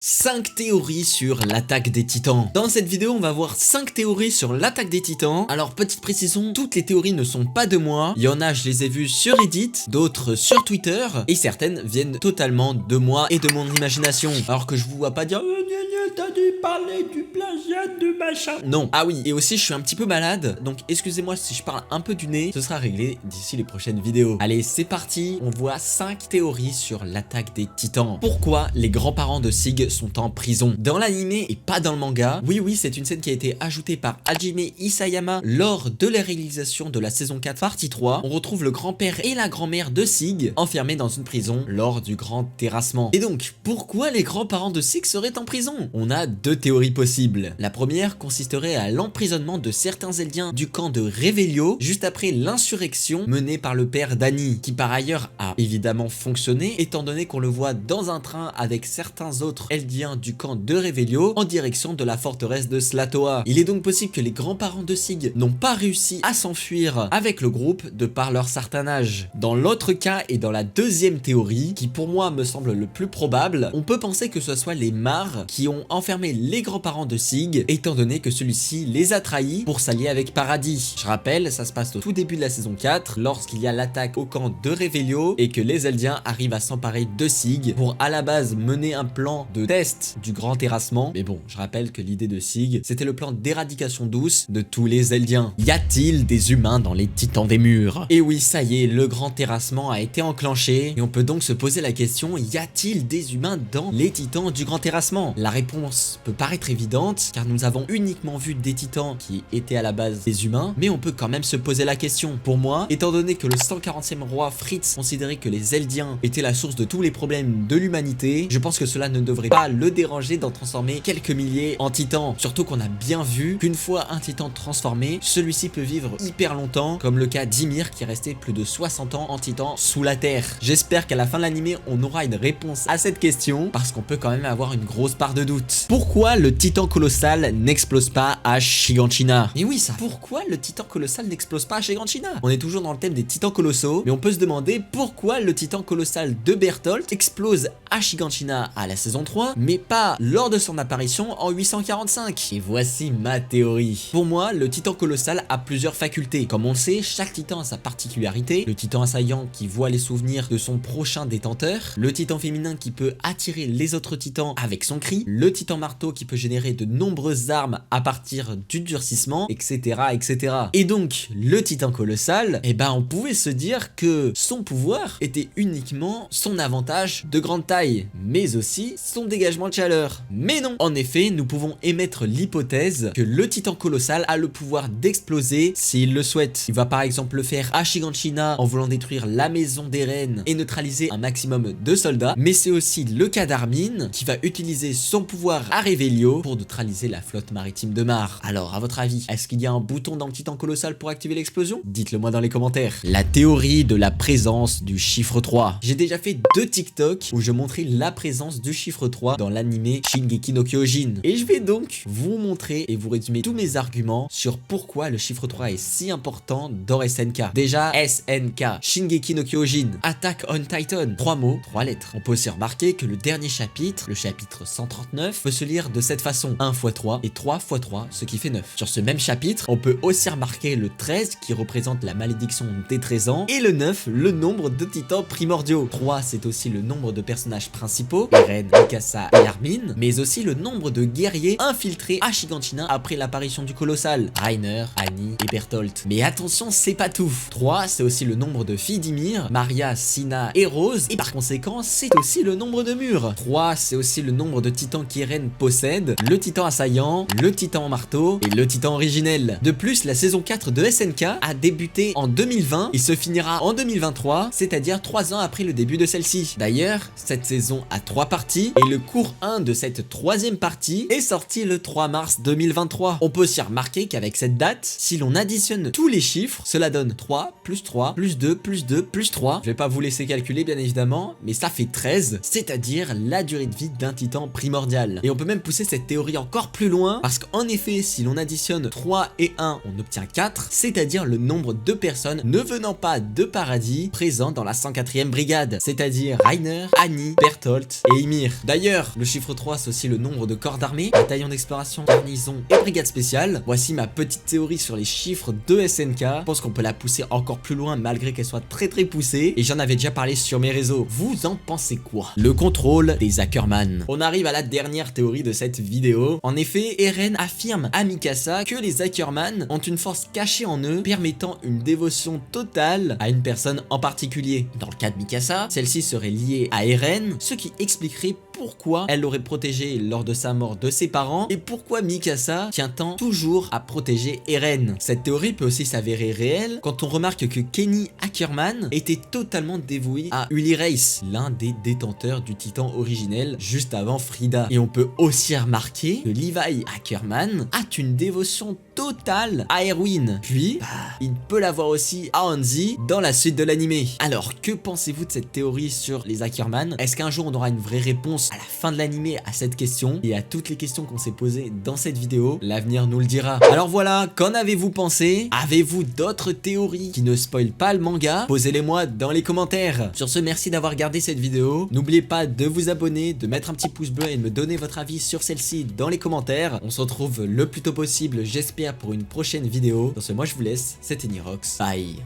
5 théories sur l'attaque des titans. Dans cette vidéo, on va voir 5 théories sur l'attaque des titans. Alors, petite précision, toutes les théories ne sont pas de moi. Il y en a, je les ai vues sur Reddit, d'autres sur Twitter, et certaines viennent totalement de moi et de mon imagination. Alors que je vous vois pas dire t'as dû parler du plagiat de machin. Non. Ah oui, et aussi je suis un petit peu malade, donc excusez-moi si je parle un peu du nez, ce sera réglé d'ici les prochaines vidéos. Allez, c'est parti, on voit 5 théories sur l'attaque des titans. Pourquoi les grands-parents de Sig sont en prison? Dans l'anime et pas dans le manga. Oui, c'est une scène qui a été ajoutée par Hajime Isayama lors de la réalisation de la saison 4 partie 3. On retrouve le grand-père et la grand-mère de Sig enfermés dans une prison lors du grand terrassement. Et donc, pourquoi les grands-parents de Sig seraient en prison? On a deux théories possibles. La première consisterait à l'emprisonnement de certains Eldiens du camp de Revelio juste après l'insurrection menée par le père d'Annie, qui par ailleurs a évidemment fonctionné étant donné qu'on le voit dans un train avec certains autres Eldiens du camp de Revelio en direction de la forteresse de Slatoa. Il est donc possible que les grands-parents de Sig n'ont pas réussi à s'enfuir avec le groupe de par leur certain âge. Dans l'autre cas et dans la deuxième théorie, qui pour moi me semble le plus probable, on peut penser que ce soit les Mar qui ont enfermé les grands-parents de Sig, étant donné que celui-ci les a trahis pour s'allier avec Paradis. Je rappelle, ça se passe au tout début de la saison 4, lorsqu'il y a l'attaque au camp de Revelio et que les Eldiens arrivent à s'emparer de Sig pour à la base mener un plan de test du grand terrassement. Mais bon, je rappelle que l'idée de Sig, c'était le plan d'éradication douce de tous les Eldiens. Y a-t-il des humains dans les titans des murs? Et oui, ça y est, le grand terrassement a été enclenché et on peut donc se poser la question, y a-t-il des humains dans les titans du grand terrassement? La réponse peut paraître évidente car nous avons uniquement vu des titans qui étaient à la base des humains, mais on peut quand même se poser la question. Pour moi, étant donné que le 140e roi Fritz considérait que les Eldiens étaient la source de tous les problèmes de l'humanité, je pense que cela ne devrait pas le déranger d'en transformer quelques milliers en titans. Surtout qu'on a bien vu qu'une fois un titan transformé, celui-ci peut vivre hyper longtemps, comme le cas d'Ymir qui est resté plus de 60 ans en titan sous la terre. J'espère qu'à la fin de l'anime, on aura une réponse à cette question, parce qu'on peut quand même avoir une grosse part de doute. Pourquoi le titan colossal n'explose pas à Shiganshina? Et oui ça, pourquoi le titan colossal n'explose pas à Shiganshina? On est toujours dans le thème des titans colossaux, mais on peut se demander pourquoi le titan colossal de Bertholdt explose à Shiganshina à la saison 3, mais pas lors de son apparition en 845. Et voici ma théorie. Pour moi, le titan colossal a plusieurs facultés. Comme on le sait, chaque titan a sa particularité. Le titan assaillant qui voit les souvenirs de son prochain détenteur, le titan féminin qui peut attirer les autres titans avec son cri, le titan marteau qui peut générer de nombreuses armes à partir du durcissement, etc. Et donc, le titan colossal, on pouvait se dire que son pouvoir était uniquement son avantage de grande taille, mais aussi son dégagement de chaleur. Mais non! En effet, nous pouvons émettre l'hypothèse que le titan colossal a le pouvoir d'exploser s'il le souhaite. Il va par exemple le faire à Shiganshina en voulant détruire la maison des reines et neutraliser un maximum de soldats, mais c'est aussi le cas d'Armin qui va utiliser son pouvoir à Revelio pour neutraliser la flotte maritime de Mar. Alors, à votre avis, est-ce qu'il y a un bouton dans le titan colossal pour activer l'explosion? Dites-le moi dans les commentaires. La théorie de la présence du chiffre 3. J'ai déjà fait 2 TikTok où je montrais la présence du chiffre 3 dans l'anime Shingeki no Kyojin. Et je vais donc vous montrer et vous résumer tous mes arguments sur pourquoi le chiffre 3 est si important dans SNK. Déjà, SNK, Shingeki no Kyojin, Attack on Titan. 3 mots, 3 lettres. On peut aussi remarquer que le dernier chapitre, le chapitre 139, peut se lire de cette façon. 1 x 3 et 3 x 3, ce qui fait 9. Sur ce même chapitre, on peut aussi remarquer le 13 qui représente la malédiction des 13 ans et le 9, le nombre de titans primordiaux. 3, c'est aussi le nombre de personnages principaux, Eren, Mikasa et Armin, mais aussi le nombre de guerriers infiltrés à Shiganshina après l'apparition du colossal, Reiner, Annie et Bertholdt. Mais attention, c'est pas tout. 3, c'est aussi le nombre de filles d'Ymir, Maria, Sina et Rose, et par conséquent, c'est aussi le nombre de murs. 3, c'est aussi le nombre de titans qu'Eren possède, le titan assaillant, le titan en marteau et le titan originel. De plus, la saison 4 de SNK a débuté en 2020 et se finira en 2023, c'est-à-dire 3 ans après le début de celle-ci. D'ailleurs, cette saison a 3 parties et le cours 1 de cette 3e partie est sorti le 3 mars 2023. On peut aussi remarquer qu'avec cette date, si l'on additionne tous les chiffres, cela donne 3 plus 3 plus 2 plus 2 plus 3. Je vais pas vous laisser calculer bien évidemment, mais ça fait 13, c'est-à-dire la durée de vie d'un titan primordial. mal. Et on peut même pousser cette théorie encore plus loin, parce qu'en effet, si l'on additionne 3 et 1, on obtient 4, c'est-à-dire le nombre de personnes ne venant pas de paradis présents dans la 104e brigade, c'est-à-dire Rainer, Annie, Bertholdt et Ymir. D'ailleurs, le chiffre 3, c'est aussi le nombre de corps d'armée, bataillon d'exploration, garnison et brigade spéciale. Voici ma petite théorie sur les chiffres de SNK. Je pense qu'on peut la pousser encore plus loin malgré qu'elle soit très poussée, et j'en avais déjà parlé sur mes réseaux. Vous en pensez quoi? Le contrôle des Ackerman. On arrive à la dernière théorie de cette vidéo. En effet, Eren affirme à Mikasa que les Ackerman ont une force cachée en eux permettant une dévotion totale à une personne en particulier. Dans le cas de Mikasa, celle-ci serait liée à Eren, ce qui expliquerait pourquoi elle l'aurait protégé lors de sa mort de ses parents et pourquoi Mikasa tient tant toujours à protéger Eren. Cette théorie peut aussi s'avérer réelle quand on remarque que Kenny Ackerman était totalement dévoué à Uli Reis, l'un des détenteurs du titan originel juste avant Frida. Et on peut aussi remarquer que Levi Ackerman a une dévotion totale à Erwin. Puis, il peut l'avoir aussi à Hanzi dans la suite de l'animé. Alors, que pensez-vous de cette théorie sur les Ackerman? Est-ce qu'un jour on aura une vraie réponse à la fin de l'animé à cette question et à toutes les questions qu'on s'est posées dans cette vidéo? L'avenir nous le dira. Alors voilà, qu'en avez-vous pensé? Avez-vous d'autres théories qui ne spoilent pas le manga? Posez-les-moi dans les commentaires. Sur ce, merci d'avoir regardé cette vidéo. N'oubliez pas de vous abonner, de mettre un petit pouce bleu et de me donner votre avis sur celle-ci dans les commentaires. On se retrouve le plus tôt possible, j'espère, pour une prochaine vidéo. Sur ce, moi je vous laisse, c'était Nirox. Bye.